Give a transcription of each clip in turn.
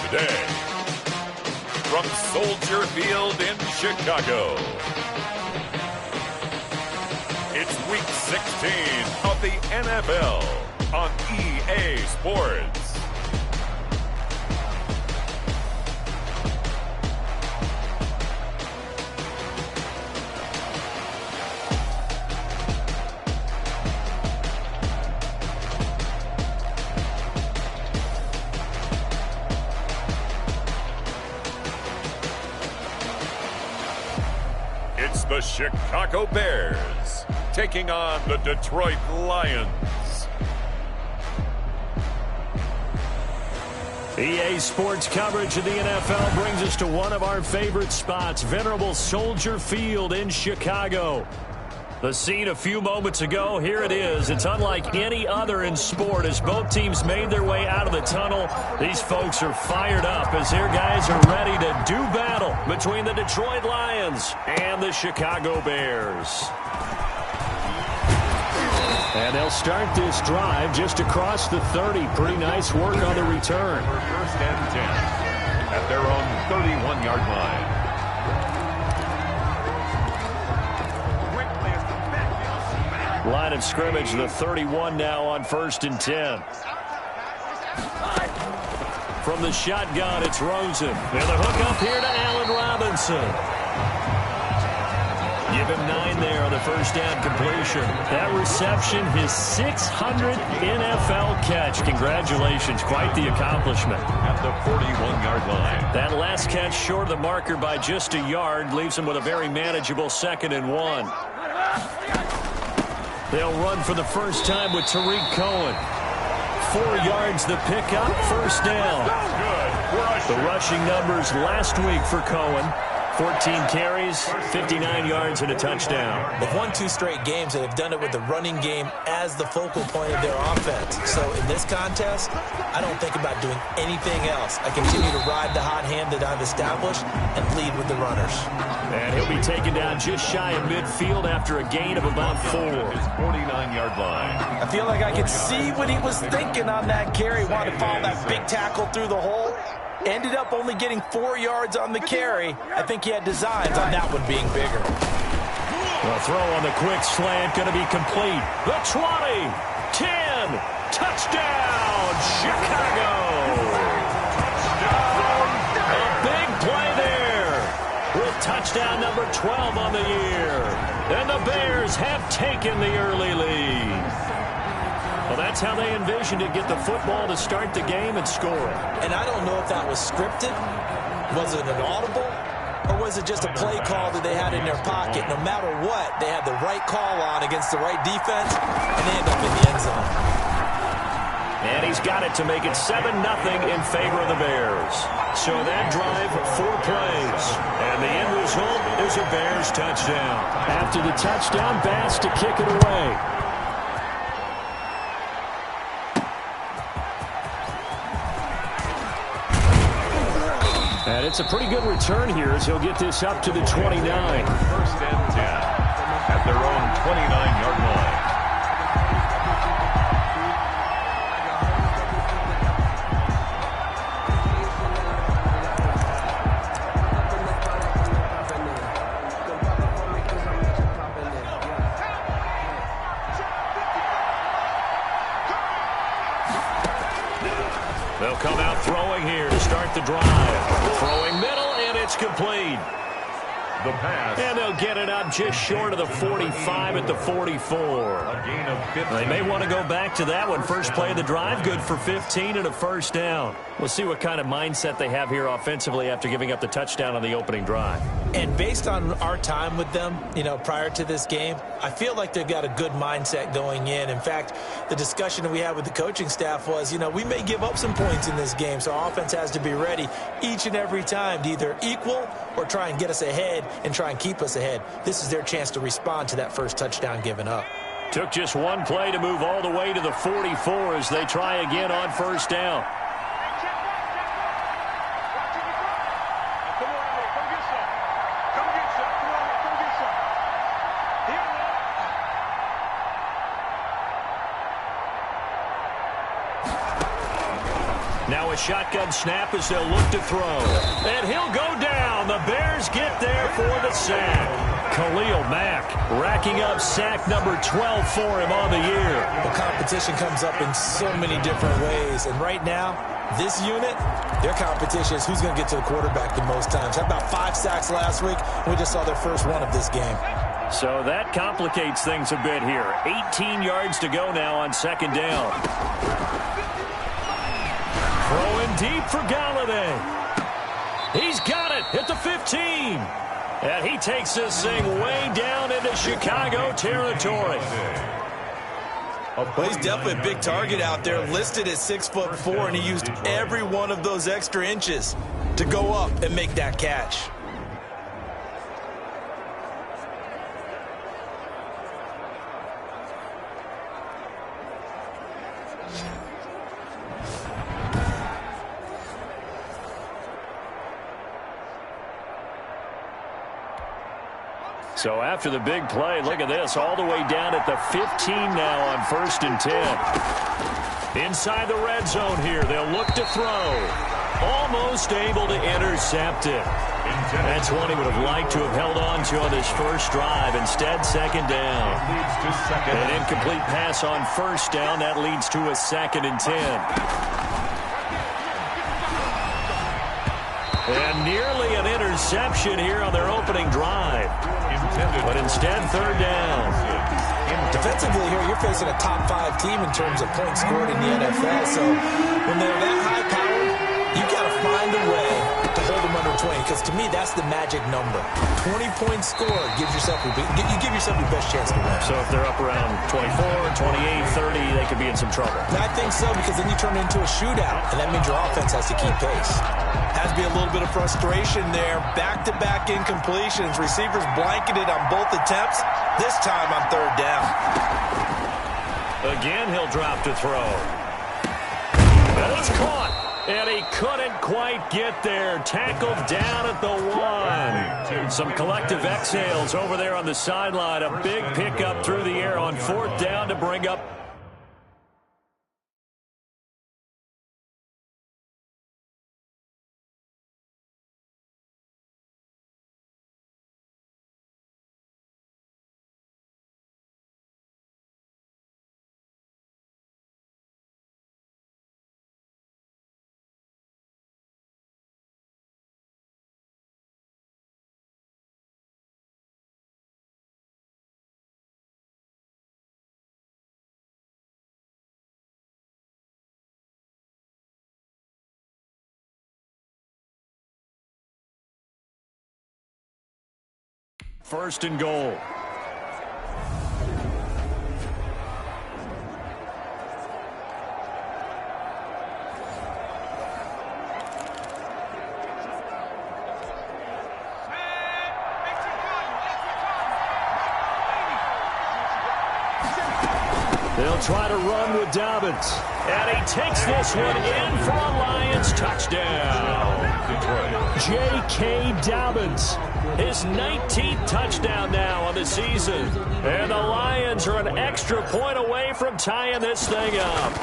today. From Soldier Field in Chicago, it's Week 16 of the NFL on EA Sports. It's the Chicago Bears taking on the Detroit Lions. EA Sports coverage of the NFL brings us to one of our favorite spots, venerable Soldier Field in Chicago. The scene a few moments ago, here it is. It's unlike any other in sport as both teams made their way out of the tunnel. These folks are fired up as their guys are ready to do battle between the Detroit Lions and the Chicago Bears. And they'll start this drive just across the 30. Pretty nice work on the return. First and 10 at their own 31-yard line. Line of scrimmage, the 31 now on 1st and 10. From the shotgun, it's Rosen. And the hook up here to Allen Robinson. Give him 9 there on the first down completion. That reception, his 600th NFL catch. Congratulations, quite the accomplishment. At the 41-yard line. That last catch short of the marker by just a yard leaves him with a very manageable 2nd and 1. They'll run for the first time with Tariq Cohen. 4 yards the pickup, first down. The rushing numbers last week for Cohen. 14 carries, 59 yards, and a touchdown. They've won 2 straight games, and they've done it with the running game as the focal point of their offense. So in this contest, I don't think about doing anything else. I continue to ride the hot hand that I've established and lead with the runners. And he'll be taken down just shy of midfield after a gain of about 4. His 49-yard line. I feel like I could see what he was thinking on that carry. Wanted to follow that big tackle through the hole. Ended up only getting 4 yards on the carry. I think he had designs on that one being bigger. The throw on the quick slant going to be complete. The 20, 10, touchdown, Chicago. A big play there with touchdown number 12 on the year. And the Bears have taken the early lead. Well, that's how they envisioned it, get the football to start the game and score. And I don't know if that was scripted. Was it an audible? Or was it just a play call that they had in their pocket? No matter what, they had the right call on against the right defense, and they end up in the end zone. And he's got it to make it 7-0 in favor of the Bears. So that drive, 4 plays. And the end result is a Bears touchdown. After the touchdown, Bass to kick it away. And it's a pretty good return here as he'll get this up to the 29. First and 10 at their own 29-yard line. They'll come out throwing here to start the drive. Throwing middle, and it's complete. The pass. And they'll get it up just short of the 45 at the 44. A gain of 15. They may want to go back to that one. First play of the drive, good for 15 and a first down. We'll see what kind of mindset they have here offensively after giving up the touchdown on the opening drive. And based on our time with them, prior to this game, I feel like they've got a good mindset going in. In fact, the discussion that we had with the coaching staff was, we may give up some points in this game, so our offense has to be ready each and every time to either equal or try and get us ahead and try and keep us ahead. This is their chance to respond to that first touchdown given up. Took just one play to move all the way to the 44 as they try again on first down. Now a shotgun snap as they'll look to throw. And he'll go down. The Bears get there for the sack. Khalil Mack racking up sack number 12 for him on the year. The competition comes up in so many different ways. And right now, this unit, their competition is who's going to get to the quarterback the most times. Had about 5 sacks last week. We just saw their first one of this game. So that complicates things a bit here. 18 yards to go now on second down. Throwing deep for Galladay. He's got it at the 15. And he takes this thing way down into Chicago territory. Well, he's definitely a big target out there, listed at 6'4", and he used every one of those extra inches to go up and make that catch. So after the big play, look at this, all the way down at the 15 now on 1st and 10. Inside the red zone here, they'll look to throw. Almost able to intercept it. That's one he would have liked to have held on to on this first drive. Instead, second down. An incomplete pass on first down. That leads to a 2nd and 10. And nearly an interception here on their opening drive. But instead, 3rd down. Defensively here, you're facing a top 5 team in terms of points scored in the NFL. So when they're that high-powered, you've got to find a way to hold them under 20. Because to me, that's the magic number. 20 points scored gives yourself you give yourself your best chance to win. So if they're up around 24, 28, 30, they could be in some trouble. I think so, because then you turn it into a shootout, and that means your offense has to keep pace. Has to be a little bit of frustration there. Back-to-back incompletions. Receivers blanketed on both attempts. This time on 3rd down. Again, he'll drop to throw. But it's caught. And he couldn't quite get there. Tackled down at the 1. Some collective exhales over there on the sideline. A big pickup through the air on 4th down to bring up. First and goal. They'll try to run with Dobbins. And he takes this one in for a Lions touchdown. J.K. Dobbins, his 19th touchdown now on the season. And the Lions are an extra point away from tying this thing up.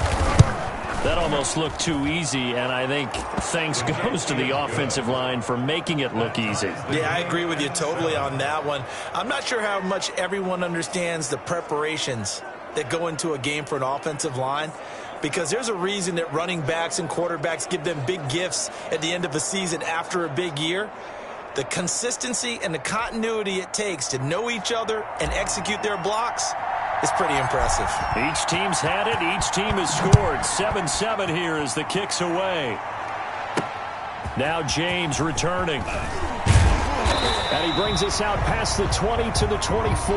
That almost looked too easy, and I think thanks goes to the offensive line for making it look easy. Yeah, I agree with you totally on that one. I'm not sure how much everyone understands the preparations that go into a game for an offensive line, because there's a reason that running backs and quarterbacks give them big gifts at the end of a season after a big year. The consistency and the continuity it takes to know each other and execute their blocks is pretty impressive. Each team's had it. Each team has scored. 7-7 here as the kick's away. Now James returning. And he brings us out past the 20 to the 24.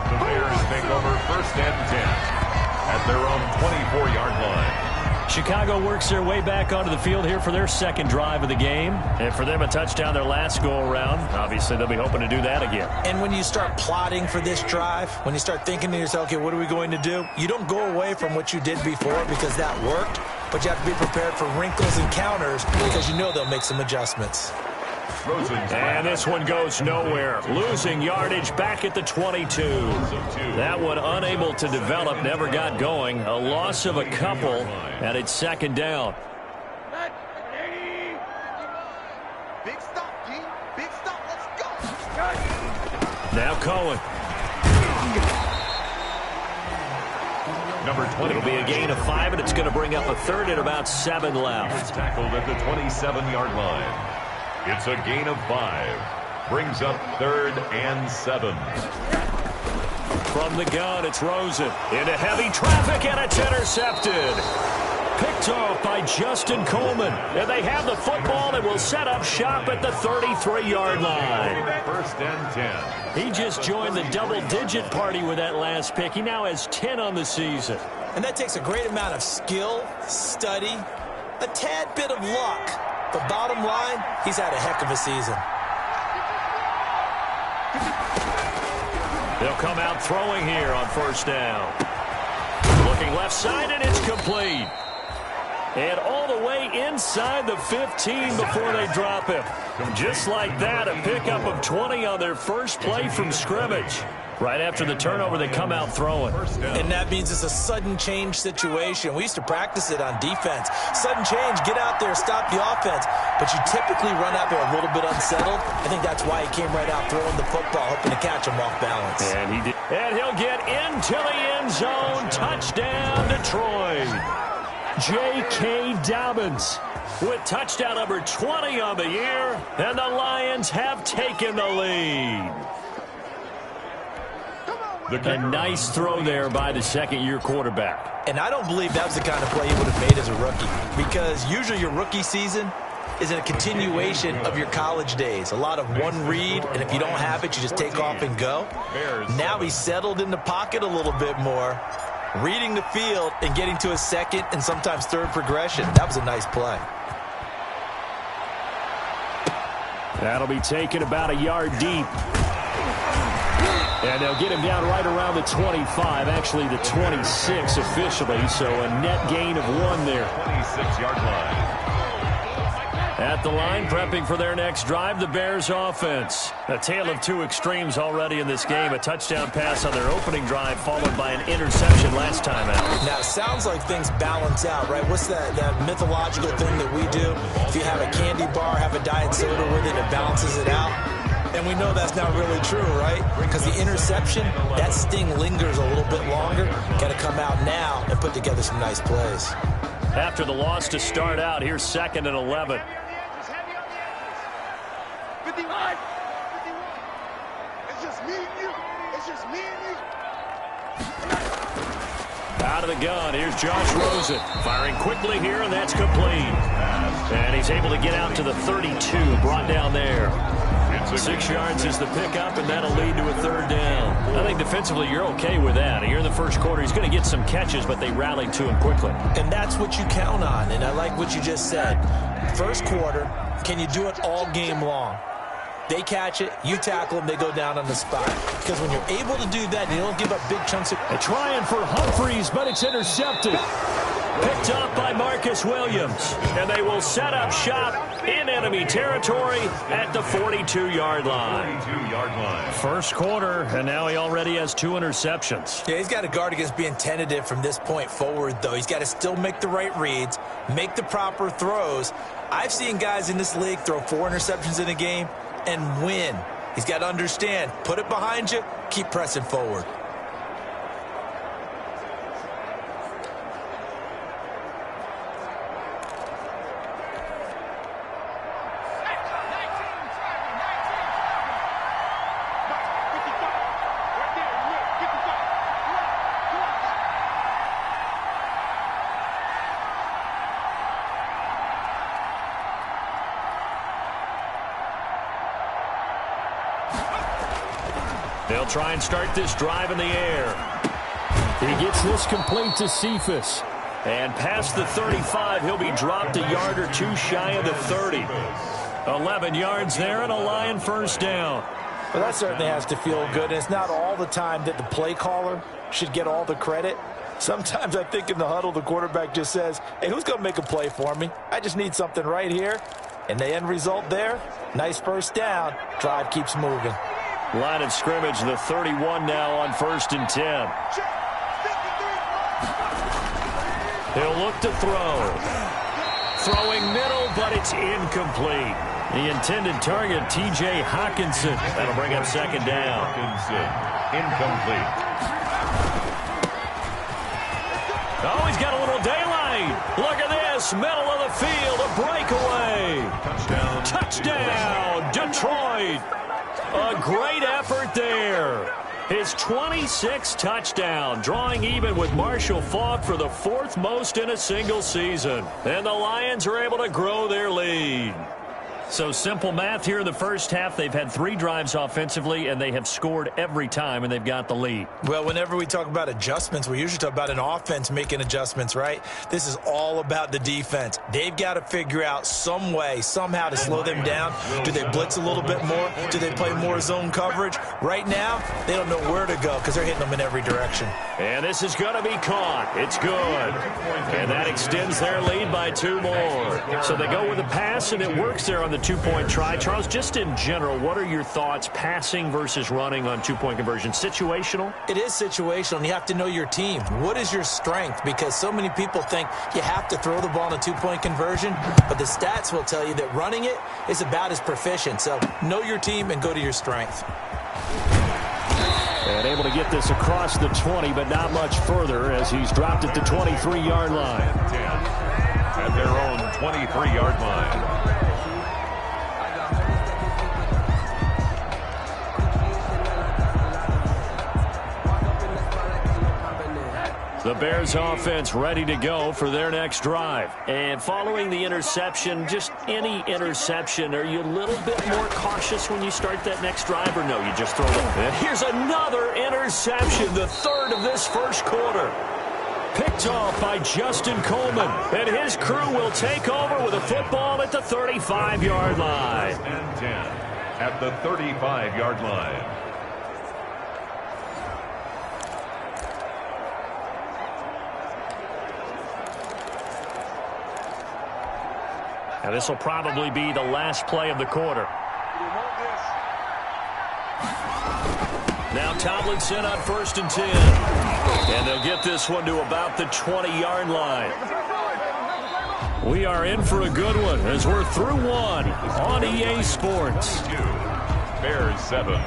The Bears take over 1st and 10 at their own 24-yard line. Chicago works their way back onto the field here for their 2nd drive of the game. And for them, a touchdown their last go-around. Obviously, they'll be hoping to do that again. And when you start plotting for this drive, when you start thinking to yourself, okay, what are we going to do? You don't go away from what you did before because that worked, but you have to be prepared for wrinkles and counters because you know they'll make some adjustments. And this one goes nowhere. Losing yardage back at the 22. That one unable to develop, never got going. A loss of a couple, and it's 2nd down. Now Cohen. Number 20. It'll be a gain of 5, and it's going to bring up a third and about 7 left. Tackled at the 27-yard line. It's a gain of 5. Brings up 3rd and 7. From the gun, it's Rosen. Into heavy traffic, and it's intercepted. Picked off by Justin Coleman. And they have the football and will set up shop at the 33-yard line. 1st and 10. He just joined the double-digit party with that last pick. He now has 10 on the season. And that takes a great amount of skill, study, a tad bit of luck. But bottom line, he's had a heck of a season. They'll come out throwing here on 1st down. Looking left side, and it's complete. And all the way inside the 15 before they drop him. Just like that, a pickup of 20 on their first play from scrimmage. Right after the turnover, they come out throwing. And that means it's a sudden change situation. We used to practice it on defense. Sudden change, get out there, stop the offense. But you typically run out there a little bit unsettled. I think that's why he came right out throwing the football, hoping to catch him off balance. And he did. And he'll get into the end zone. Touchdown, Detroit. J.K. Dobbins with touchdown number 20 on the year. And the Lions have taken the lead. A nice throw there by the second-year quarterback. And I don't believe that was the kind of play he would have made as a rookie. Because usually your rookie season is a continuation of your college days. A lot of one read, and if you don't have it, you just take off and go. Now he's settled in the pocket a little bit more, reading the field and getting to his second and sometimes third progression. That was a nice play. That'll be taken about a yard deep. And they'll get him down right around the 25, actually the 26 officially, so a net gain of 1 there. 26-yard line. At the line, prepping for their next drive, the Bears offense. A tale of two extremes already in this game. A touchdown pass on their opening drive, followed by an interception last time out. Now, it sounds like things balance out, right? What's that mythological thing that we do? If you have a candy bar, have a diet soda with it, it balances it out. And we know that's not really true, right? Because the interception, that sting lingers a little bit longer. Got to come out now and put together some nice plays. After the loss to start out, here's 2nd and 11. 51. It's just me and you. It's just me and you. Out of the gun, here's Josh Rosen. Firing quickly here, and that's complete. And he's able to get out to the 32, brought down there. 6 yards is the pickup, and that'll lead to a 3rd down. I think defensively you're okay with that. Here in the first quarter, he's going to get some catches, but they rallied to him quickly. And that's what you count on, and I like what you just said. First quarter, can you do it all game long? They catch it, you tackle them, they go down on the spot. Because when you're able to do that, you don't give up big chunks of... They're trying for Humphreys, but it's intercepted. Picked up by Marcus Williams. And they will set up shop in enemy territory at the 42-yard line. 42-yard line. First quarter, and now he already has 2 interceptions. Yeah, he's got to guard against being tentative from this point forward, though. He's got to still make the right reads, make the proper throws. I've seen guys in this league throw 4 interceptions in a game and win. He's got to understand, put it behind you, keep pressing forward. They'll try and start this drive in the air. He gets this complete to Cephas. And past the 35, he'll be dropped a yard or 2 shy of the 30. 11 yards there and a Lion first down. Well, that certainly has to feel good. And it's not all the time that the play caller should get all the credit. Sometimes I think in the huddle, the quarterback just says, hey, who's going to make a play for me? I just need something right here. And the end result there, nice first down. Drive keeps moving. Line of scrimmage, the 31 now on 1st and 10. He'll look to throw. Throwing middle, but it's incomplete. The intended target, T.J. Hawkinson. That'll bring up second down. Hawkinson, incomplete. Oh, he's got a little daylight. Look at this. Middle of the field, a breakaway. Touchdown, Detroit. A great effort there. His 26th touchdown, drawing even with Marshall Faulk for the 4th most in a single season. And the Lions are able to grow their lead. So simple math here in the first half. They've had 3 drives offensively, and they have scored every time, and they've got the lead. Well, whenever we talk about adjustments, we usually talk about an offense making adjustments, right? This is all about the defense. They've got to figure out some way, somehow to slow them down. Do they blitz a little bit more? Do they play more zone coverage? Right now, they don't know where to go because they're hitting them in every direction. And this is going to be caught. It's good. And that extends their lead by 2 more. So they go with a pass, and it works there on the 2-point try. Charles, just in general, what are your thoughts passing versus running on 2-point conversion? Situational? It is situational, and you have to know your team. What is your strength? Because so many people think you have to throw the ball in a 2-point conversion, but the stats will tell you that running it is about as proficient. So know your team and go to your strength. And able to get this across the 20, but not much further as he's dropped at the 23-yard line. At their own 23-yard line. The Bears offense ready to go for their next drive. And following the interception, just any interception, are you a little bit more cautious when you start that next drive, or no, you just throw it? And here's another interception, the 3rd of this first quarter. Picked off by Justin Coleman. And his crew will take over with a football at the 35-yard line. And 10 at the 35-yard line. Now this will probably be the last play of the quarter. Now Tomlinson on 1st and 10. And they'll get this one to about the 20-yard line. We are in for a good one as we're through one on EA Sports. Bears 7.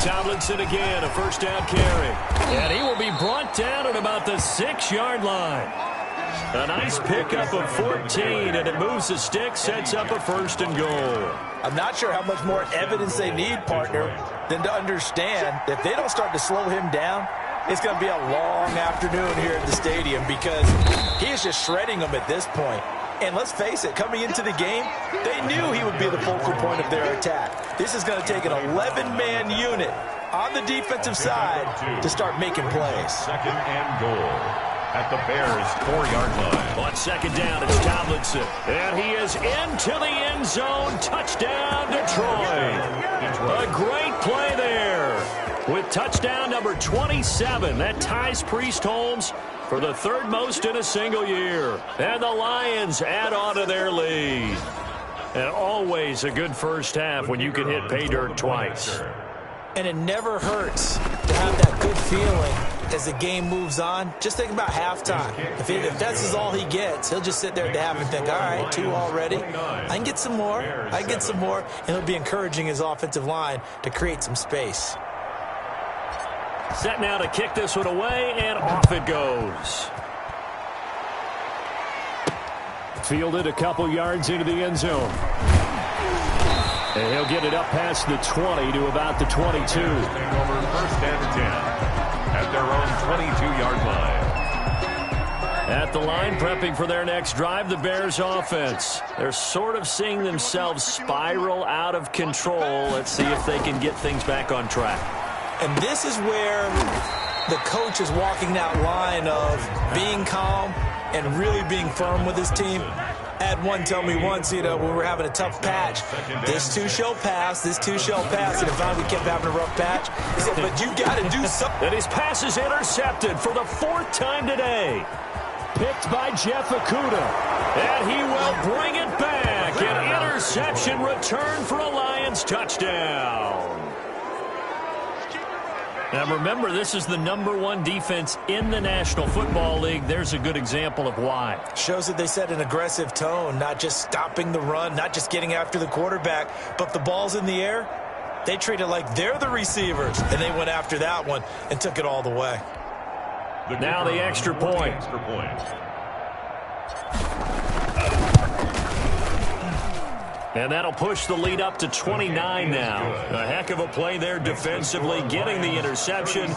Tomlinson again, a first down carry. And he will be brought down at about the 6-yard line. A nice pickup of 14, and it moves the stick, sets up a 1st and goal. I'm not sure how much more evidence they need, partner, than to understand that if they don't start to slow him down, it's going to be a long afternoon here at the stadium because he is just shredding them at this point. And let's face it, coming into the game, they knew he would be the focal point of their attack. This is going to take an 11-man unit on the defensive side to start making plays. 2nd and goal at the Bears' 4-yard line. On 2nd down, it's Tomlinson. And he is into the end zone. Touchdown, Detroit. A great play there. With touchdown number 27, that ties Priest Holmes for the 3rd most in a single year. And the Lions add on to their lead. And always a good first half when you can hit pay dirt twice. And it never hurts to have that good feeling as the game moves on. Just think about halftime. If that's all he gets, he'll just sit there at the half and think, all right, 2 already. I can get some more. I can get some more. And he'll be encouraging his offensive line to create some space. Set now to kick this one away, and off it goes. Fielded a couple yards into the end zone. And he'll get it up past the 20 to about the 22. Over 1st and 10 at their own 22-yard line. At the line, prepping for their next drive, the Bears offense. They're sort of seeing themselves spiral out of control. Let's see if they can get things back on track. And this is where the coach is walking that line of being calm and really being firm with his team. Had one tell me once, when we were having a tough patch, this too shall pass, this too shall pass. And finally we kept having a rough patch. He said, but you got to do something. And his pass is intercepted for the 4th time today. Picked by Jeff Okudah. And he will bring it back. An interception return for a Lions touchdown. Now remember, this is the #1 defense in the National Football League. There's a good example of why. Shows that they set an aggressive tone, not just stopping the run, not just getting after the quarterback, but if the ball's in the air, they treat it like they're the receivers, and they went after that one and took it all the way. Now the extra point. And that'll push the lead up to 29 now. A heck of a play there defensively, getting the interception,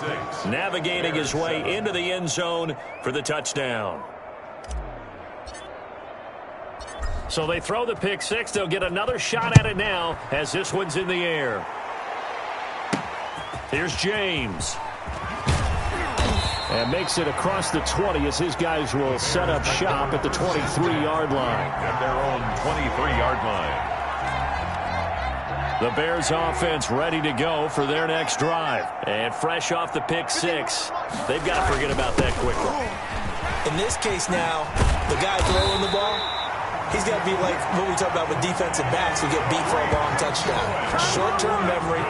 navigating his way into the end zone for the touchdown. So they throw the pick six. They'll get another shot at it now as this one's in the air. Here's James. And makes it across the 20 as his guys will set up shop at the 23-yard line. At their own 23-yard line. The Bears offense ready to go for their next drive. And fresh off the pick six, they've got to forget about that quickly. In this case now, the guy throwing the ball, he's got to be like what we talk about with defensive backs who get beat for a long touchdown. Short-term memory,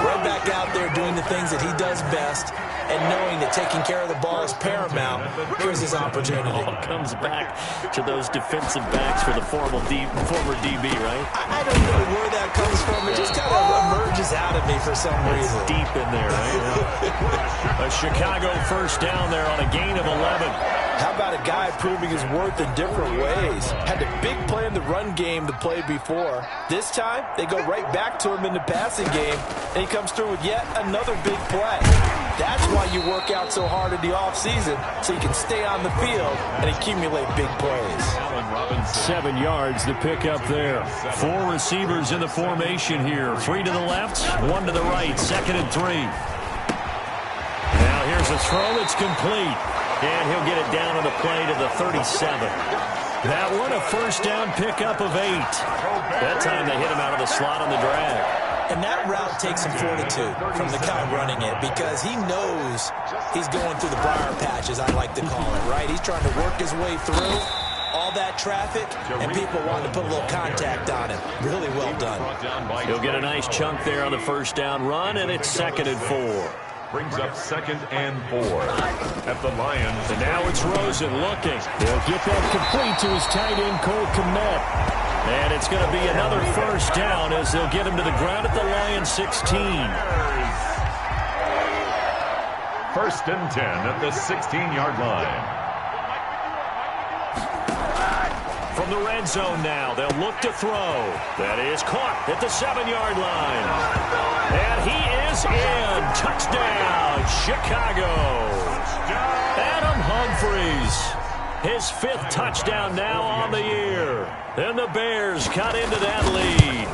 right back out there doing the things that he does best, and knowing that taking care of the ball is paramount. Here's his opportunity. It all comes back to those defensive backs for the former DB, right? I don't know where that comes from. It just kind of emerges out of me for some reason. It's deep in there, right? A Chicago first down there on a gain of 11. How about a guy proving his worth in different ways? Had a big play in the run game the play before. This time, they go right back to him in the passing game, and he comes through with yet another big play. That's why you work out so hard in the offseason, so you can stay on the field and accumulate big plays. 7 yards to pick up there. 4 receivers in the formation here. 3 to the left, 1 to the right. 2nd and 3. Now here's a throw that's complete. And he'll get it down on the play to the 37. That one a first down pickup of 8. That time they hit him out of the slot on the drag. And that route takes some fortitude from the guy running it because he knows he's going through the briar patch, as I like to call it, right? He's trying to work his way through all that traffic, and people want to put a little contact on him. Really well done. He'll get a nice chunk there on the first down run, and it's 2nd and 4. Brings up 2nd and 4 at the Lions. And now it's Rosen looking. He'll get that complete to his tight end, Cole Kmet. And it's going to be another first down as they'll get him to the ground at the Lions 16. 1st and 10 at the 16-yard line. From the red zone now, they'll look to throw. That is caught at the 7-yard line. And he is in. Touchdown, Chicago. Adam Humphries. His 5th touchdown now on the year. And the Bears cut into that lead.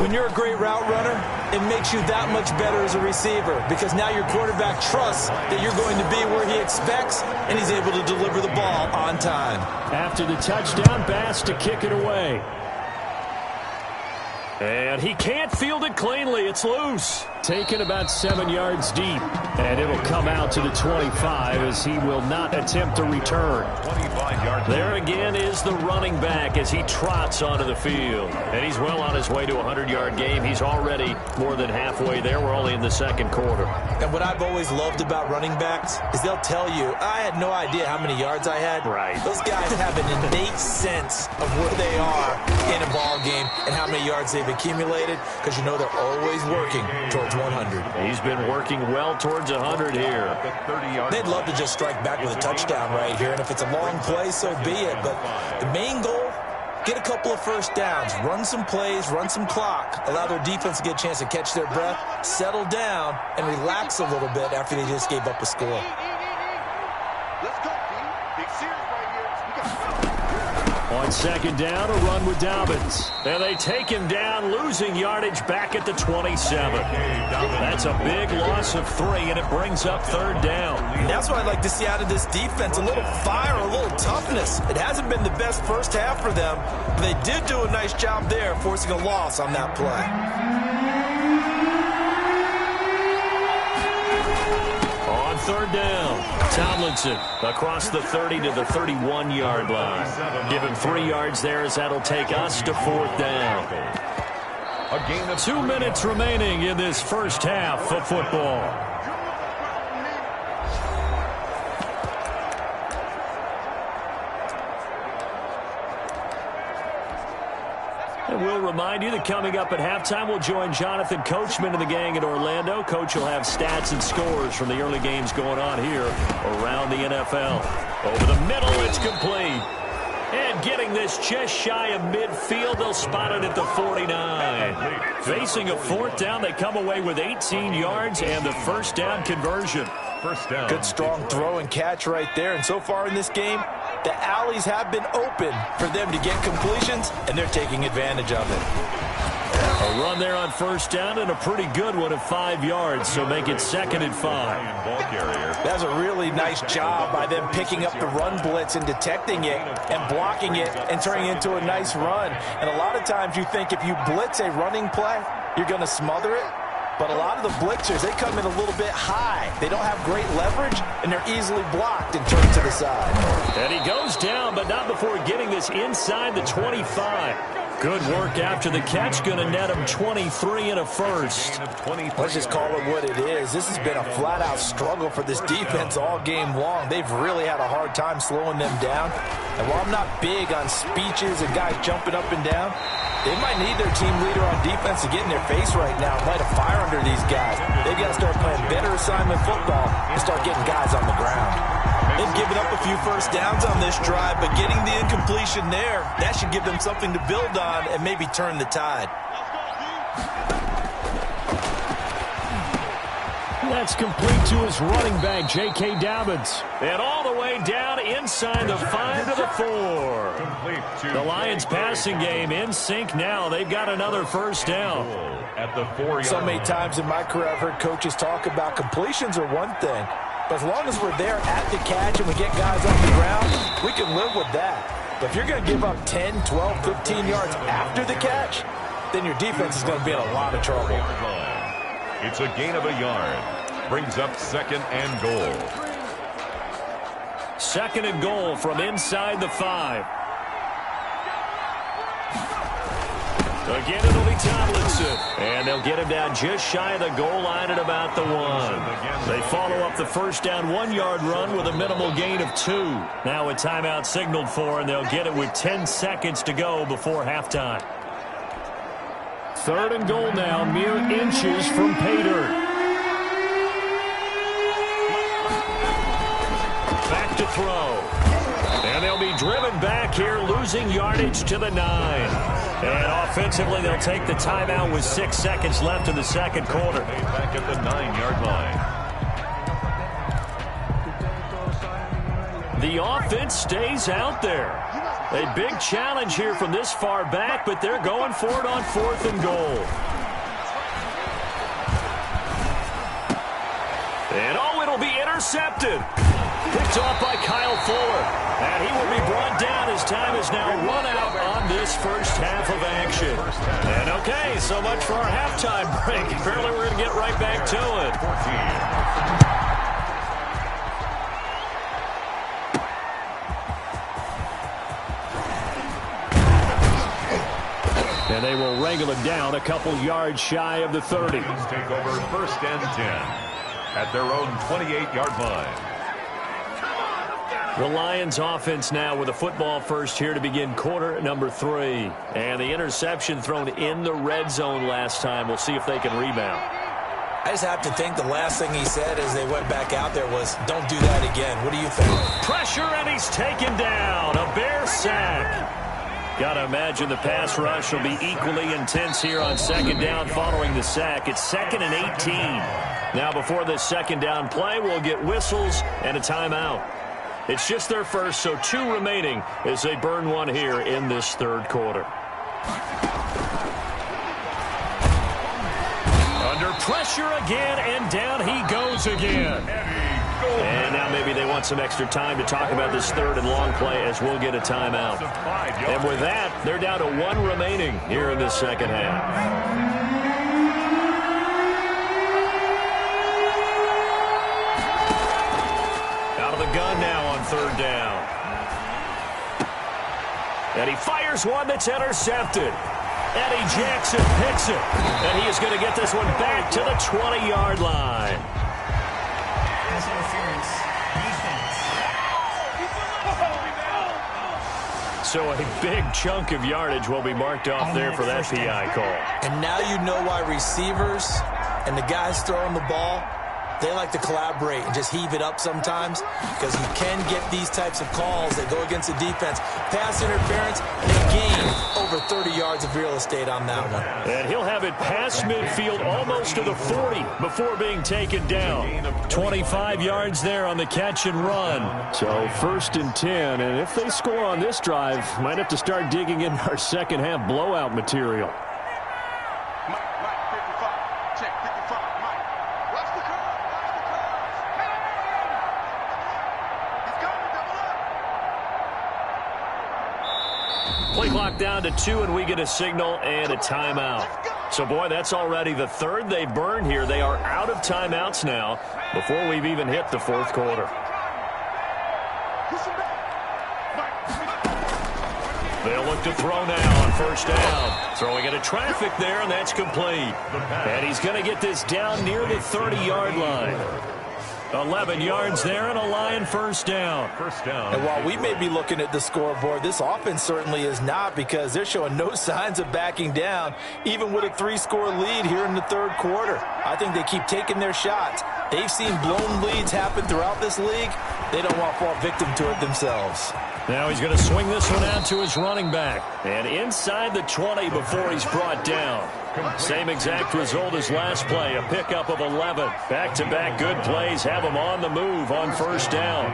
When you're a great route runner, it makes you that much better as a receiver because now your quarterback trusts that you're going to be where he expects, and he's able to deliver the ball on time. After the touchdown, Bass to kick it away. And he can't field it cleanly. It's loose. Taken about 7 yards deep. And it'll come out to the 25 as he will not attempt to return. 25 yards. There again is the running back as he trots onto the field. And he's well on his way to a 100-yard game. He's already more than halfway there. We're only in the 2nd quarter. And what I've always loved about running backs is they'll tell you, I had no idea how many yards I had. Right. Those guys have an innate sense of where they are in a ball game and how many yards they've accumulated because you know they're always working towards 100. He's been working well towards 100 here. They'd love to just strike back with a touchdown right here, and if it's a long play, so be it. But the main goal, get a couple of first downs, run some plays, run some clock, allow their defense to get a chance to catch their breath, settle down, and relax a little bit after they just gave up a score. Let's go, D. Big series right here. We got to go. On 2nd down, a run with Dobbins. And they take him down, losing yardage back at the 27. That's a big loss of 3, and it brings up 3rd down. That's what I'd like to see out of this defense, a little fire, a little toughness. It hasn't been the best first half for them, but they did do a nice job there, forcing a loss on that play. On 3rd down, Tomlinson across the 30 to the 31-yard line. Give him 3 yards there as that'll take us to 4th down. A gain of 2 minutes remaining in this first half of football. And we'll remind you that coming up at halftime, we'll join Jonathan Coachman and the gang in Orlando. Coach will have stats and scores from the early games going on here around the NFL. Over the middle, it's complete. And getting this just shy of midfield, they'll spot it at the 49. Facing a fourth down, they come away with 18 yards and the first down conversion. First down. Good strong throw and catch right there. And so far in this game, the alleys have been open for them to get completions, and they're taking advantage of it. A run there on first down and a pretty good one of 5 yards, so make it 2nd and 5. Ball carrier. That's a really nice job by them picking up the run blitz and detecting it and blocking it and turning it into a nice run. And a lot of times you think if you blitz a running play, you're going to smother it. But a lot of the blitzers, they come in a little bit high. They don't have great leverage, and they're easily blocked and turned to the side. And he goes down, but not before getting this inside the 25. Good work after the catch. Going to net him 23 and a first. Let's just call it what it is. This has been a flat-out struggle for this defense all game long. They've really had a hard time slowing them down. And while I'm not big on speeches and guys jumping up and down, they might need their team leader on defense to get in their face right now and light a fire under these guys. They've got to start playing better assignment football and start getting guys on the ground. They've given up a few first downs on this drive, but getting the incompletion there, that should give them something to build on and maybe turn the tide. That's complete to his running back, J.K. Dobbins. And all the way down inside the 5 to the 4. The Lions passing game in sync now. They've got another first down. At the 4-yard So many times in my career I've heard coaches talk about completions are one thing, but as long as we're there at the catch and we get guys on the ground, we can live with that. But if you're going to give up 10, 12, 15 yards after the catch, then your defense is going to be in a lot of trouble. It's a gain of a yard. Brings up 2nd and goal. 2nd and goal from inside the 5. Again, it'll be Tomlinson. And they'll get him down just shy of the goal line at about the 1. They follow up the first down 1-yard run with a minimal gain of 2. Now a timeout signaled for, and they'll get it with 10 seconds to go before halftime. 3rd and goal now, mere inches from pay dirt. Back to throw. And they'll be driven back here, losing yardage to the 9. And offensively, they'll take the timeout with 6 seconds left in the second quarter. Back at the 9-yard line. The offense stays out there. A big challenge here from this far back, but they're going for it on 4th and goal. And oh, it'll be intercepted. Picked off by Kyle Fuller. And he will be brought down as time is now run out on this first half of action. And okay, so much for our halftime break. Apparently we're going to get right back to it. 14. And they will wrangle him down a couple yards shy of the 30. Take over 1st and 10 at their own 28-yard line. The Lions offense now with a football first here to begin quarter number 3. And the interception thrown in the red zone last time. We'll see if they can rebound. I just have to think the last thing he said as they went back out there was, don't do that again. What do you think? Pressure, and he's taken down. A Bear sack. Got to imagine the pass rush will be equally intense here on 2nd down following the sack. It's 2nd and 18. Now before this 2nd down play, we'll get whistles and a timeout. It's just their first, so 2 remaining as they burn one here in this 3rd quarter. Under pressure again, and down he goes again. And now maybe they want some extra time to talk about this 3rd and long play as we'll get a timeout. And with that, they're down to 1 remaining here in this second half. Gun now on 3rd down. And he fires one that's intercepted. Eddie Jackson picks it. And he is going to get this one back to the 20-yard line. So a big chunk of yardage will be marked off there for that PI call. And now you know why receivers and the guys throwing the ball, they like to collaborate and just heave it up sometimes, because you can get these types of calls that go against the defense. Pass interference, and they gain over 30 yards of real estate on that one. And he'll have it past midfield almost to the 40 before being taken down. 25 yards there on the catch and run. So 1st and 10, and if they score on this drive, might have to start digging in our second half blowout material. Play clock down to 2, and we get a signal and a timeout. So, boy, that's already the 3rd they burned here. They are out of timeouts now before we've even hit the 4th quarter. They'll look to throw now on 1st down. Throwing into traffic there, and that's complete. And he's going to get this down near the 30-yard line. 11 yards there and a Lion 1st down. And while we may be looking at the scoreboard, this offense certainly is not, because they're showing no signs of backing down, even with a 3-score lead here in the 3rd quarter. I think they keep taking their shots. They've seen blown leads happen throughout this league. They don't want to fall victim to it themselves. Now he's going to swing this one out to his running back. And inside the 20 before he's brought down. Same exact result as last play, a pickup of 11. Back-to-back good plays have him on the move on 1st down.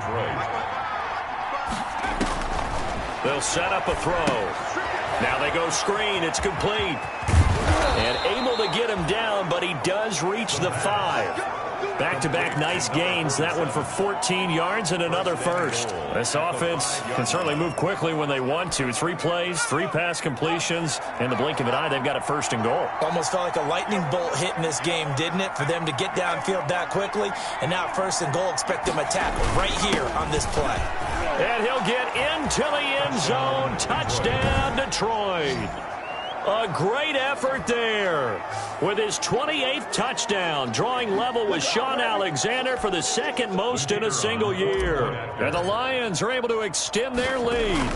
They'll set up a throw. Now they go screen. It's complete. And able to get him down, but he does reach the 5. Back-to-back nice gains. That one for 14 yards and another 1st. This offense can certainly move quickly when they want to. 3 plays, 3 pass completions. In the blink of an eye, they've got it 1st and goal. Almost felt like a lightning bolt hit in this game, didn't it? For them to get downfield that quickly. And now 1st and goal, expect them to tackle right here on this play. And he'll get into the end zone. Touchdown, Detroit. A great effort there with his 28th touchdown, drawing level with Sean Alexander for the 2nd most in a single year. And the Lions are able to extend their lead.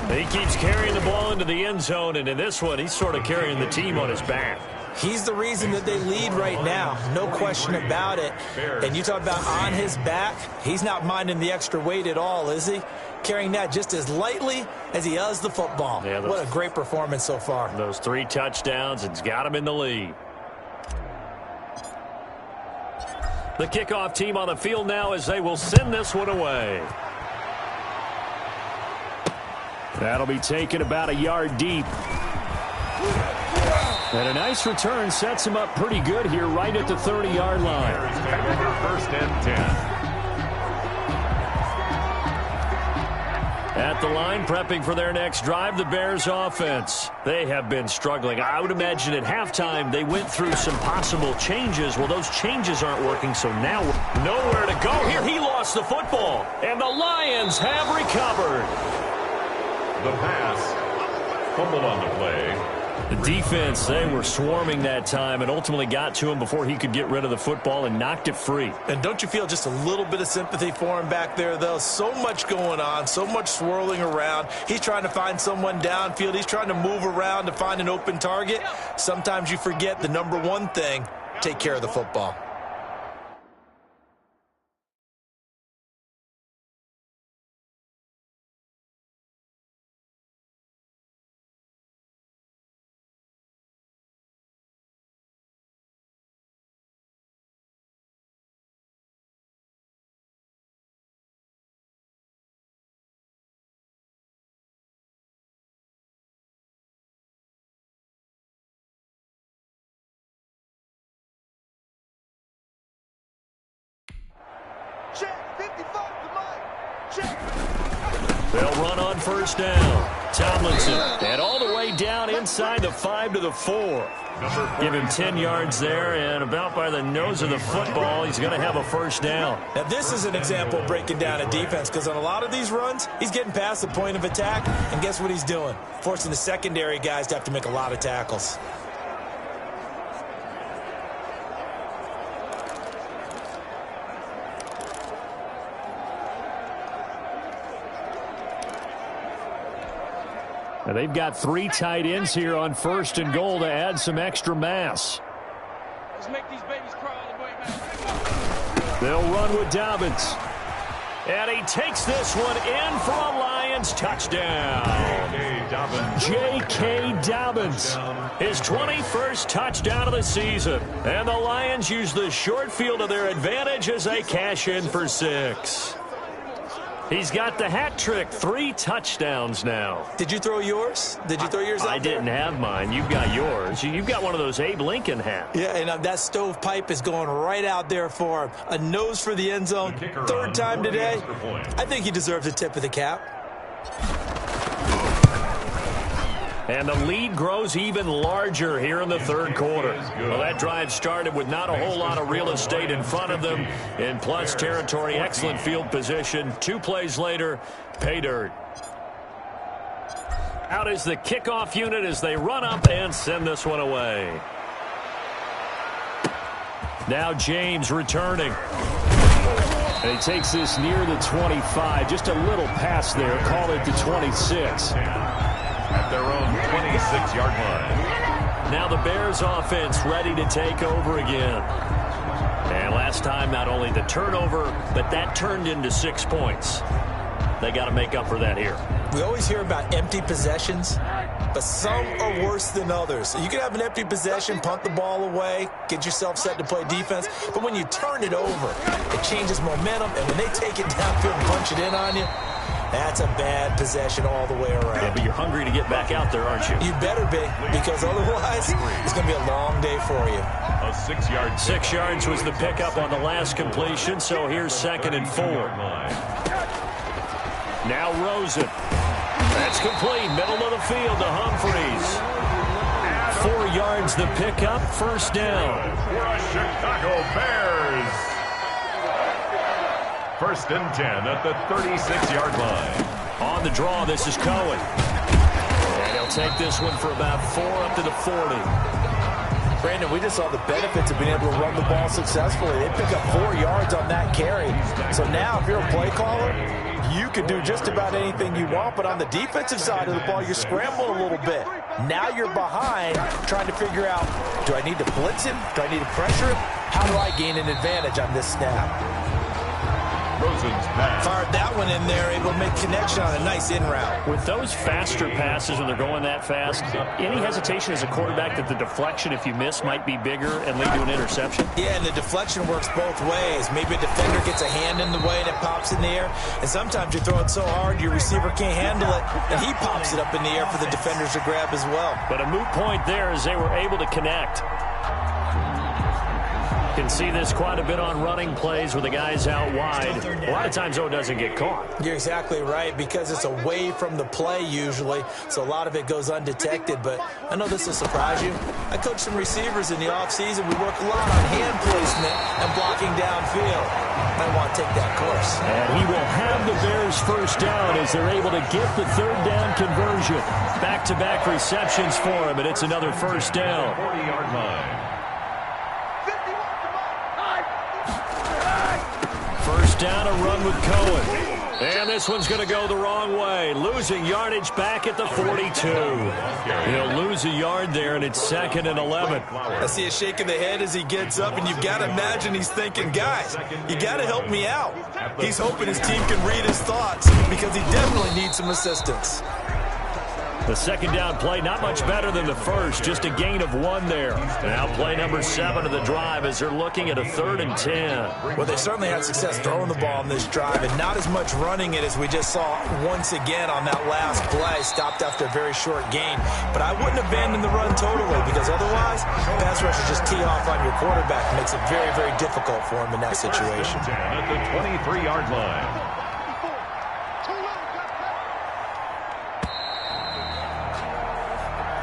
He keeps carrying the ball into the end zone, and in this one, he's sort of carrying the team on his back. He's the reason that they lead right now, no question about it. And you talk about on his back, he's not minding the extra weight at all, is he? Carrying that just as lightly as he does the football. Yeah, what a great performance so far. Those 3 touchdowns, it's got him in the lead. The kickoff team on the field now as they will send this one away. That'll be taken about a yard deep. And a nice return sets him up pretty good here right at the 30-yard line. 1st and 10. At the line, prepping for their next drive, the Bears offense. They have been struggling. I would imagine at halftime they went through some possible changes. Well, those changes aren't working, so now nowhere to go. Here he lost the football, and the Lions have recovered. The pass, fumble on the play. The defense, they were swarming that time and ultimately got to him before he could get rid of the football and knocked it free. And don't you feel just a little bit of sympathy for him back there, though? So much going on, so much swirling around. He's trying to find someone downfield. He's trying to move around to find an open target. Sometimes you forget the number one thing, take care of the football. They'll run on 1st down. Tomlinson, and all the way down inside the 5 to the 4. Give him 10 yards there, and about by the nose of the football, he's going to have a 1st down. Now, this is an example of breaking down a defense, because on a lot of these runs, he's getting past the point of attack, and guess what he's doing? Forcing the secondary guys to have to make a lot of tackles. And they've got 3 tight ends here on 1st and goal to add some extra mass. Let's make these babies cry all the way, man. They'll run with Dobbins. And he takes this one in for a Lions touchdown. J.K. Dobbins, his 21st touchdown of the season. And the Lions use the short field to their advantage as they cash in for 6. He's got the hat trick, 3 touchdowns now. Did you throw yours? Did you throw yours out I didn't have mine. You've got yours. You've got one of those Abe Lincoln hats. Yeah, and that stovepipe is going right out there for him. A nose for the end zone. 3rd time today. I think he deserves a tip of the cap. And the lead grows even larger here in the 3rd quarter. Well, that drive started with not a whole lot of real estate in front of them. In plus territory, excellent field position. 2 plays later, pay dirt. Out is the kickoff unit as they run up and send this one away. Now James returning. And he takes this near the 25. Just a little pass there. Call it the 26. At their own 26-yard line. Now the Bears offense ready to take over again. And last time, not only the turnover, but that turned into 6 points. They got to make up for that here. We always hear about empty possessions, but some are worse than others. You can have an empty possession, punt the ball away, get yourself set to play defense, but when you turn it over, it changes momentum, and when they take it downfield and punch it in on you, that's a bad possession all the way around. Yeah, but you're hungry to get back out there, aren't you? You better be, because otherwise it's going to be a long day for you. A 6-yard. 6 yards was the pickup on the last completion, so here's 2nd and 4. Now Rosen. That's complete. Middle of the field to Humphreys. 4 yards the pickup. 1st down. For a Chicago Bears. 1st and 10 at the 36-yard line. On the draw, this is Cohen. And he'll take this one for about 4 up to the 40. Brandon, we just saw the benefits of being able to run the ball successfully. They pick up 4 yards on that carry. So now if you're a play caller, you can do just about anything you want. But on the defensive side of the ball, you're scrambling a little bit. Now you're behind trying to figure out, do I need to blitz him? Do I need to pressure him? How do I gain an advantage on this snap? Rosen's pass. Fired that one in there, able to make connection on a nice in route. With those faster passes when they're going that fast, any hesitation as a quarterback that the deflection, if you miss, might be bigger and lead to an interception? Yeah, and the deflection works both ways. Maybe a defender gets a hand in the way and it pops in the air. And sometimes you throw it so hard your receiver can't handle it, and he pops it up in the air for the defenders to grab as well. But a moot point there as they were able to connect. Can see this quite a bit on running plays with the guys out wide. A lot of times, though, it doesn't get caught. You're exactly right, because it's away from the play usually, so a lot of it goes undetected. But I know this will surprise you. I coach some receivers in the offseason. We work a lot on hand placement and blocking downfield. I want to take that course. And he will have the Bears 1st down as they're able to get the 3rd down conversion. Back-to-back receptions for him, and it's another 1st down. 40-yard line. 1st down, a run with Cohen. And this one's going to go the wrong way. Losing yardage back at the 42. He'll lose a yard there, and it's 2nd and 11. I see a shake of the head as he gets up, and you've got to imagine he's thinking, guys, you got to help me out. He's hoping his team can read his thoughts because he definitely needs some assistance. The 2nd down play, not much better than the first, just a gain of 1 there. Now play number 7 of the drive as they're looking at a 3rd and 10. Well, they certainly had success throwing the ball on this drive, and not as much running it as we just saw once again on that last play. Stopped after a very short gain. But I wouldn't abandon the run totally, because otherwise, pass rushers just tee off on your quarterback. It makes it very, very difficult for him in that situation. At the 23-yard line.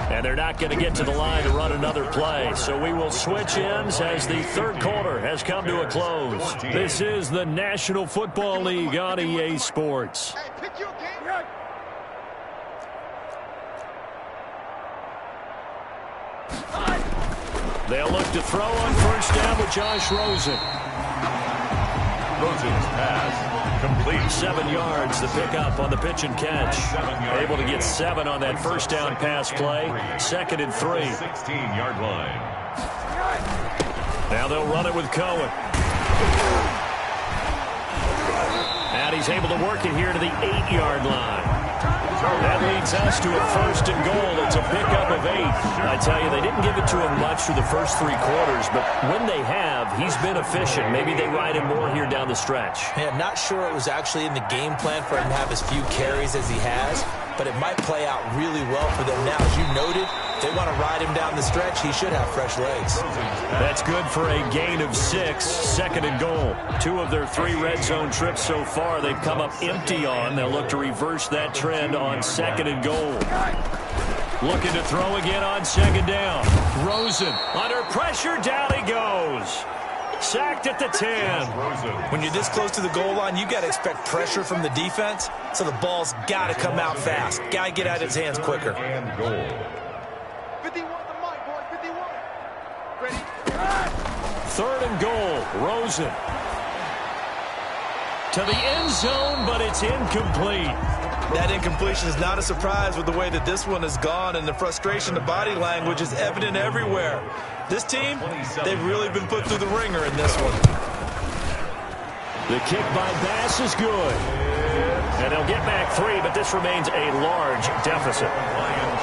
And they're not going to get to the line to run another play. So we will switch ends as the 3rd quarter has come to a close. This is the National Football League on EA Sports. They'll look to throw on 1st down with Josh Rosen. Rosen's pass complete. 7 yards to pick up on the pitch and catch. Able to get 7 on that first down pass play. 2nd and 3. 16-yard line. Now they'll run it with Cohen. And he's able to work it here to the 8-yard line. That leads us to a 1st and goal. It's a pickup of 8. I tell you, they didn't give it to him much through the first 3 quarters, but when they have, he's been efficient. Maybe they ride him more here down the stretch. Yeah, not sure it was actually in the game plan for him to have as few carries as he has, but it might play out really well for them now. As you noted, they want to ride him down the stretch. He should have fresh legs. That's good for a gain of 6, 2nd and goal. 2 of their 3 red zone trips so far they've come up empty on. They'll look to reverse that trend on 2nd and goal. Looking to throw again on 2nd down. Rosen under pressure, down he goes. Sacked at the 10. When you're this close to the goal line, you got to expect pressure from the defense, so the ball's got to come out fast. Got to get out of his hands quicker. And goal. 51 the mic, boy. 51. Ready? 3rd and goal. Rosen to the end zone, but it's incomplete. That incompletion is not a surprise with the way that this one has gone, and the frustration, the body language is evident everywhere. This team, they've really been put through the ringer in this one. The kick by Bass is good. And they'll get back 3, but this remains a large deficit.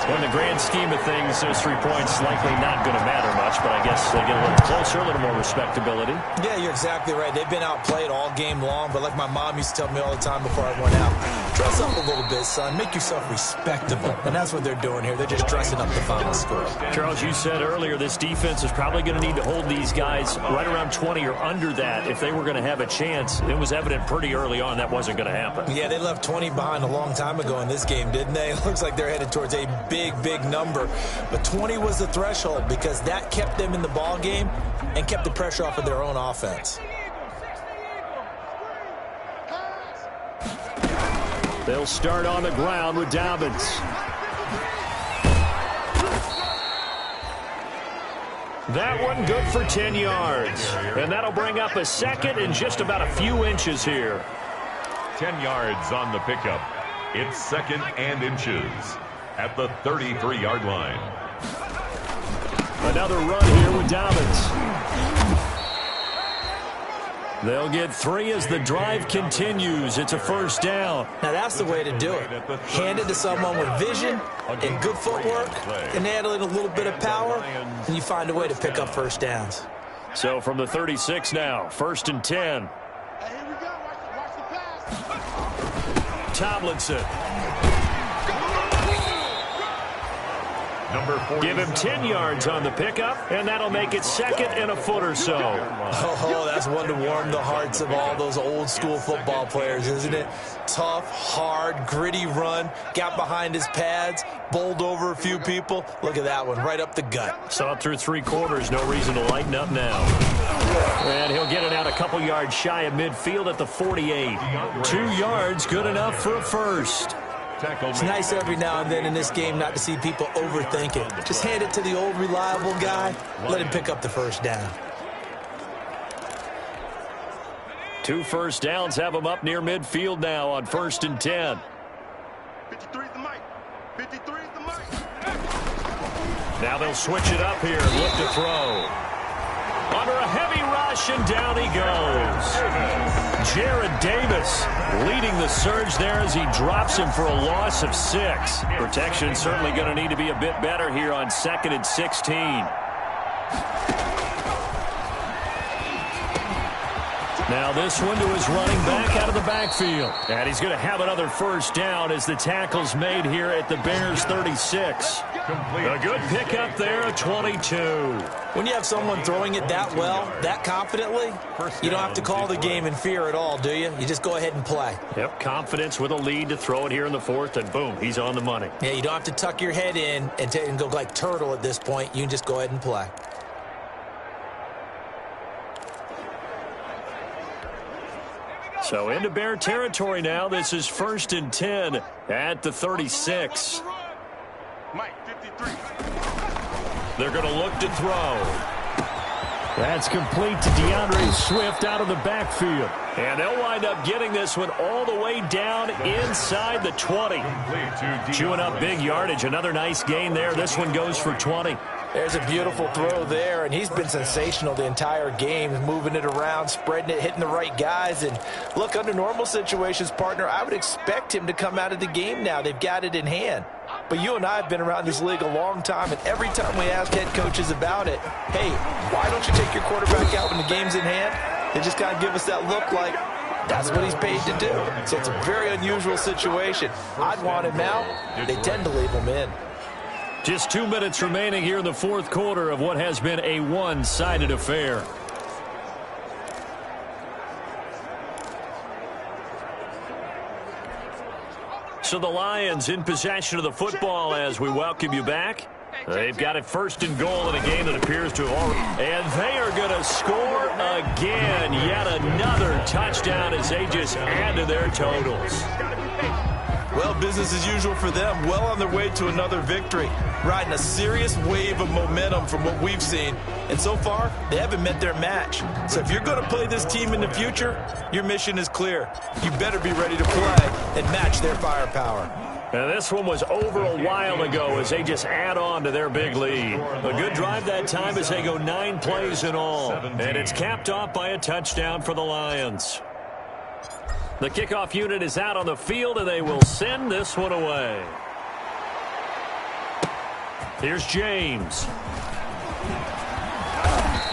In the grand scheme of things, those 3 points likely not going to matter much, but I guess they get a little closer, a little more respectability. Yeah, you're exactly right. They've been outplayed all game long, but like my mom used to tell me all the time before I went out, dress up a little bit, son. Make yourself respectable. And that's what they're doing here. They're just dressing up the final score. Charles, you said earlier this defense is probably going to need to hold these guys right around 20 or under that if they were going to have a chance. It was evident pretty early on that wasn't going to happen. Yeah, they left 20 behind a long time ago in this game, didn't they? It looks like they're headed towards a big number. But 20 was the threshold because that kept them in the ball game and kept the pressure off of their own offense. They'll start on the ground with Dobbins. That one good for 10 yards. And that'll bring up a 2nd and just about a few inches here. 10 yards on the pickup. It's 2nd and inches at the 33-yard line. Another run here with Dobbins. They'll get 3 as the drive continues. It's a 1st down. Now that's the way to do it. Hand it to someone with vision and good footwork, and add in a little bit of power, and you find a way to pick up 1st downs. So from the 36 now, 1st and 10. Hey, here we go. Watch the pass. Tomlinson. Number 40. Give him 10 yards on the pickup, and that'll make it 2nd and a foot or so. Oh, that's one to warm the hearts of all those old school football players, isn't it? Tough, hard, gritty run, got behind his pads, bowled over a few people. Look at that one, right up the gut. Saw it through 3 quarters, no reason to lighten up now. And he'll get it out a couple yards shy of midfield at the 48. 2 yards, good enough for a 1st. It's nice every now and then in this game not to see people overthink it. Just hand it to the old reliable guy, let him pick up the 1st down. 2 first downs have him up near midfield now on 1st and 10. 53's the mic. 53's the mic. Now they'll switch it up here and look to throw. Under a heavy rush, and down he goes. Jared Davis leading the surge there as he drops him for a loss of 6. Protection certainly going to need to be a bit better here on 2nd and 16. Now this one to his running back out of the backfield. And he's going to have another 1st down as the tackle's made here at the Bears 36. A good pickup there, a 22. When you have someone throwing it that well, that confidently, you don't have to call the game in fear at all, do you? You just go ahead and play. Yep, confidence with a lead to throw it here in the 4th, and boom, he's on the money. Yeah, you don't have to tuck your head in and go like turtle at this point. You can just go ahead and play. So into Bear territory now. This is 1st and 10 at the 36. Mike, 53. They're going to look to throw. That's complete to DeAndre Swift out of the backfield. And they'll wind up getting this one all the way down inside the 20. Chewing up big yardage. Another nice gain there. This one goes for 20. There's a beautiful throw there, and he's been sensational the entire game, moving it around, spreading it, hitting the right guys. And look, under normal situations, partner, I would expect him to come out of the game now. They've got it in hand. But you and I have been around this league a long time, and every time we ask head coaches about it, hey, why don't you take your quarterback out when the game's in hand? They just kind of give us that look like that's what he's paid to do. So it's a very unusual situation. I'd want him out. They tend to leave him in. Just 2 minutes remaining here in the fourth quarter of what has been a one-sided affair. So the Lions in possession of the football as we welcome you back. They've got it first and goal in a game that appears to have already. And they are going to score again. Yet another touchdown as they just add to their totals. Well, business as usual for them. Well on their way to another victory. Riding a serious wave of momentum from what we've seen. And so far, they haven't met their match. So if you're going to play this team in the future, your mission is clear. You better be ready to play and match their firepower. And this one was over a while ago as they just add on to their big lead. A good drive that time as they go 9 plays in all. And it's capped off by a touchdown for the Lions. The kickoff unit is out on the field, and they will send this one away. Here's James.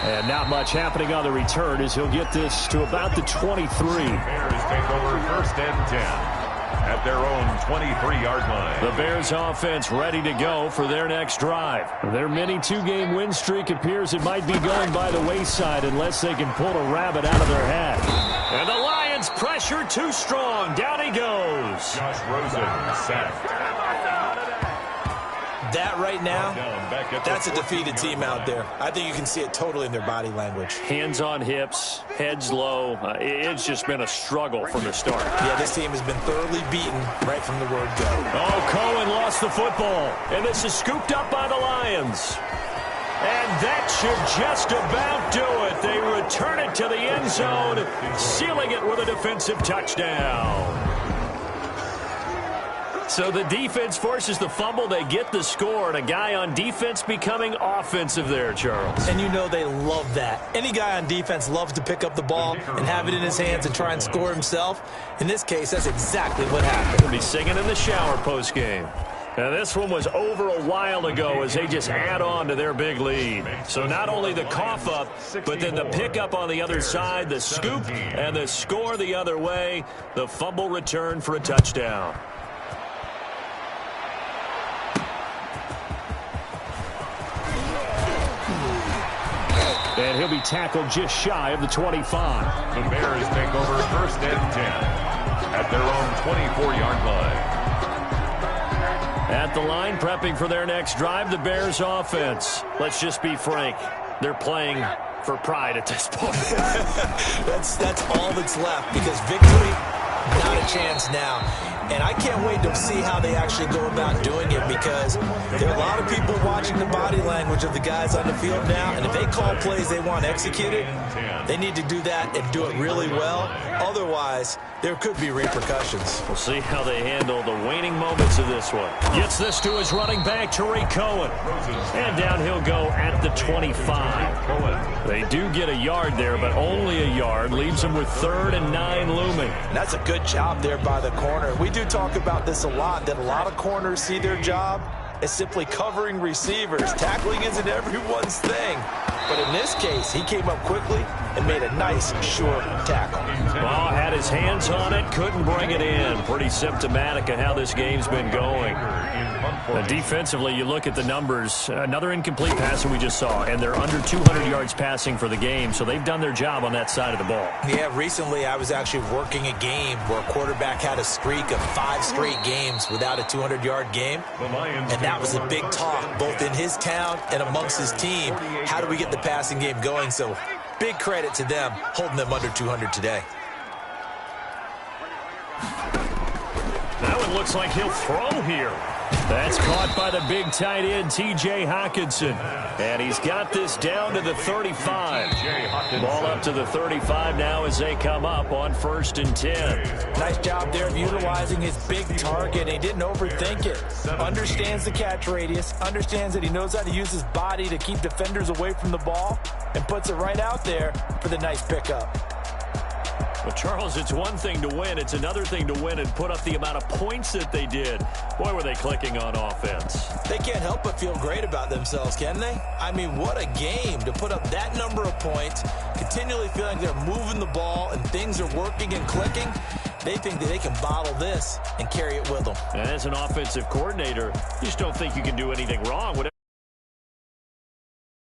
And not much happening on the return as he'll get this to about the 23. Bears take over first and 10. At their own 23-yard line. The Bears offense ready to go for their next drive. Their mini 2-game win streak appears it might be going by the wayside unless they can pull a rabbit out of their hat. And the Lions pressure too strong. Down he goes. Josh Rosen sacked. That right now, that's a defeated team out there. I think you can see it totally in their body language. Hands on hips, heads low. It's just been a struggle from the start. Yeah, this team has been thoroughly beaten right from the word go. Oh, Cohen lost the football. And this is scooped up by the Lions. And that should just about do it. They return it to the end zone, sealing it with a defensive touchdown. So the defense forces the fumble. They get the score, and a guy on defense becoming offensive there, Charles. And you know they love that. Any guy on defense loves to pick up the ball and have it in his hands and try and score himself. In this case, that's exactly what happened. He'll be singing in the shower postgame. Now, this one was over a while ago as they just add on to their big lead. So not only the cough up, but then the pickup on the other side, the scoop, and the score the other way. The fumble return for a touchdown. And he'll be tackled just shy of the 25. The Bears take over first and 10 at their own 24-yard line. At the line, prepping for their next drive, the Bears offense. Let's just be frank. They're playing for pride at this point. That's all that's left because victory, not a chance now. And I can't wait to see how they actually go about doing it because there are a lot of people watching the body language of the guys on the field now. And if they call plays they want executed, they need to do that and do it really well. Otherwise, there could be repercussions. We'll see how they handle the waning moments of this one. Gets this to his running back, Tariq Cohen. And down he'll go at the 25. They do get a yard there, but only a yard. Leaves them with 3rd and 9 looming. That's a good job there by the corner. We do talk about this a lot, that a lot of corners see their job as simply covering receivers. Tackling isn't everyone's thing. But in this case, he came up quickly and made a nice, sure tackle. Well, had his hands on it, couldn't bring it in. Pretty symptomatic of how this game's been going. Defensively, you look at the numbers. Another incomplete pass that we just saw, and they're under 200 yards passing for the game, so they've done their job on that side of the ball. Yeah, recently I was actually working a game where a quarterback had a streak of 5 straight games without a 200-yard game, and that was a big talk both in his town and amongst his team. How do we get the passing game going? So big credit to them holding them under 200 today. That one looks like he'll throw here. That's caught by the big tight end, T.J. Hockenson. And he's got this down to the 35. Ball up to the 35 now as they come up on 1st and 10. Nice job there of utilizing his big target. He didn't overthink it. Understands the catch radius. Understands that he knows how to use his body to keep defenders away from the ball. And puts it right out there for the nice pickup. Well, Charles, it's one thing to win. It's another thing to win and put up the amount of points that they did. Boy, were they clicking on offense. They can't help but feel great about themselves, can they? I mean, what a game to put up that number of points, continually feeling they're moving the ball and things are working and clicking. They think that they can bottle this and carry it with them. And as an offensive coordinator, you just don't think you can do anything wrong.